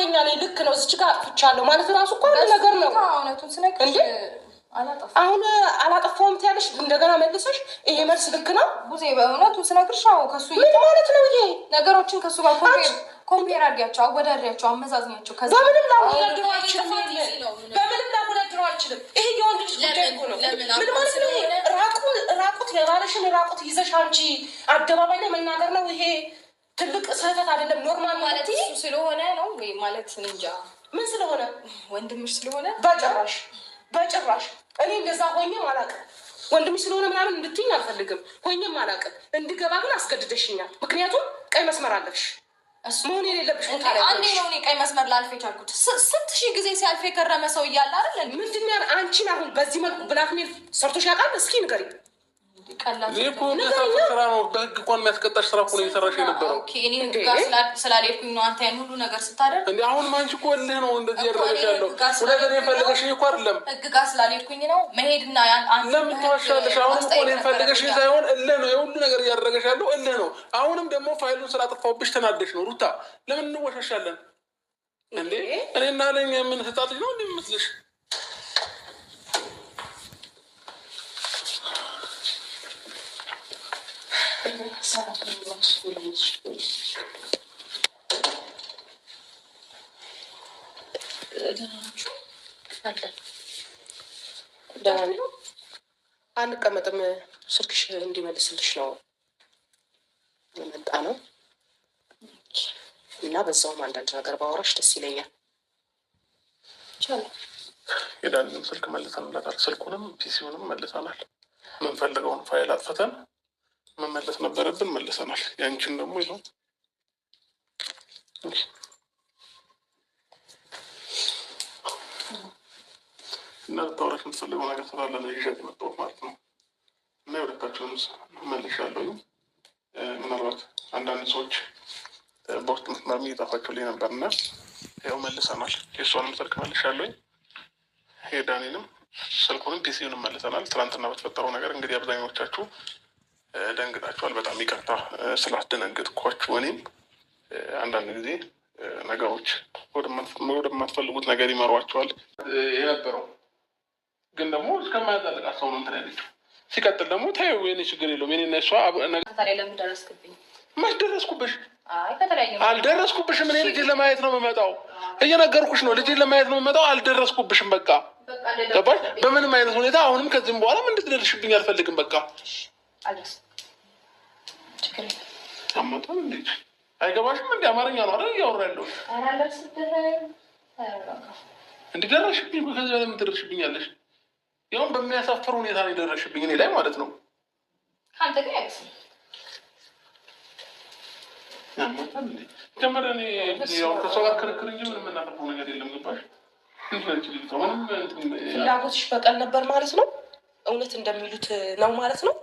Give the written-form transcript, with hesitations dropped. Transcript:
ጥፋተኛ ነኝ ልክ ነው እዚች ጋር አጥፍቻለሁ ማለት ራሱ እኮ አንድ ነገር ነው። እውነቱን ስነግርሽ አሁን አላጠፋሁም ትያለሽ እንደገና መልሰሽ ይሄ መልስ ልክ ነው ቡዜ በእውነቱን ስነግርሽ አዎ ከሱ ምን ማለት ነው ይሄ ነገሮችን ከሱ ጋር ኮምፔር አድርጊያቸው አወዳድሪያቸው አመዛዝኛቸው ከዛ በምንም ላወዳድረው አልችልም በምንም ላወዳድረው አልችልም ይሄ የወንድ ልጅ ጉዳይ እኮ ነው ምን ማለት ነው ራቁት የባለሽን ራቁት ይዘሽ አንቺ አደባባይ ላይ መናገር ነው ይሄ ትልቅ ስህተት አይደለም ኖርማል ማለት እሱ ስለሆነ ነው ወይ ማለት እንጃ ምን ስለሆነ ወንድምሽ ስለሆነ በጭራሽ እኔ እንደዛ ሆኜም አላውቅም ወንድምሽ ስለሆነ ምናምን እንድትይኝ አልፈልግም ሆኜም አላውቅም እንድገባ ግን አስገድደሽኛል ምክንያቱም ቀይ መስመር አለፍሽ መሆን የሌለብሽ ቦታ ላይ አንዴ ነው እኔ ቀይ መስመር ላልፍ የቻልኩት ስንት ሺህ ጊዜ ሲያልፍ የከረመ ሰው እያለ አይደል ምንድን ነው አንቺን አሁን በዚህ መልኩ ብላክሜል ሰርቶሽ ያውቃል እስኪ ንገሪኝ ስራ ነው በህግ እንኳን የሚያስቀጣሽ ስራ እኮ ነው እየሰራሽ የነበረው እኔ ህግ ጋር ስላልሄድኩኝ ነው አንተ ያን ሁሉ ነገር ስታደርግ እንዴ አሁንም አንቺ እኮ እልህ ነው እንደዚህ ያደረገሽ ያለው ሁለት እኔ ፈልገሽኝ እኮ አይደለም ህግ ጋር ስላልሄድኩኝ ነው መሄድና ለምን ትዋሻለሽ አሁንም እኮ እኔን ፈልገሽኝ ሳይሆን እልህ ነው የሁሉ ነገር እያደረገሽ ያለው እልህ ነው አሁንም ደግሞ ፋይሉን ስላጠፋሁብሽ ተናደሽ ነው ሩታ ለምን እንወሻሻለን እንዴ እኔና ለኝ የምን ህጻት ልጅ ነው እንደምመስልሽ አንቀመጥም ስልክሽ እንዲመልስልሽ ነው የመጣ ነው እና በዛውም አንዳንድ ነገር ባወራሽ ደስ ይለኛል ሄዳንም ስልክ መልሰንላታል ስልኩንም ፒሲውንም መልሰናል ምንፈልገውን ፋይል አጥፍተን መመለስ ነበረብን መልሰናል ያንቺን ደግሞ ይኸው እና ልታወራሽ የምትፈልገው ነገር ስላለ ነው ይዤ የመጣሁት ማለት ነው እና የሁለታችሁንም መልሻለሁ ምናልባት አንዳንድ ሰዎች በውስጥ መስመር እየጻፋችሁልኝ ነበር እና ያው መልሰናል የእሷንም ስልክ መልሻለሁኝ ሄዳኔንም ስልኩንም ፒሲውንም መልሰናል ትናንትና በተፈጠረው ነገር እንግዲህ አብዛኞቻችሁ ደንግጣችኋል በጣም ይቅርታ ስላስደነገጥኳችሁ እኔም አንዳንድ ጊዜ ነገሮች ወደማትፈልጉት ነገር ይመሯቸዋል የነበረው ግን ደግሞ እስከማያዛልቅ ሰው ነው እንትን ያለችው ሲቀጥል ደግሞ ታዩ የኔ ችግር የለውም የኔና እሷ ታዲያ ለምን ደረስክብኝ መች ደረስኩብሽ ከተለያየ አልደረስኩብሽም እኔ ልጅን ለማየት ነው የምመጣው እየነገርኩሽ ነው ልጅን ለማየት ነው የምመጣው አልደረስኩብሽም በቃ ገባሽ በምንም አይነት ሁኔታ አሁንም ከዚህም በኋላም እንድትደርሽብኝ አልፈልግም በቃ አማታም እንዴት አይገባሽም እንዴ አማርኛ ነው አይደል እያወራ ያለው እንዲደረሽብኝ ከዚህ በላይ የምትደርሽብኛለሽ ያውም በሚያሳፍር ሁኔታ ነው የደረሽብኝ እኔ ላይ ማለት ነው አንተ ግን አይመስልም አማታም እንዴ ጀመረ እኔ ያው ከሷ ጋር ክርክር እንጂ ምንም የምናደርገው ነገር የለም ገባሽ ፍላጎትሽ በቀል ነበር ማለት ነው እውነት እንደሚሉት ነው ማለት ነው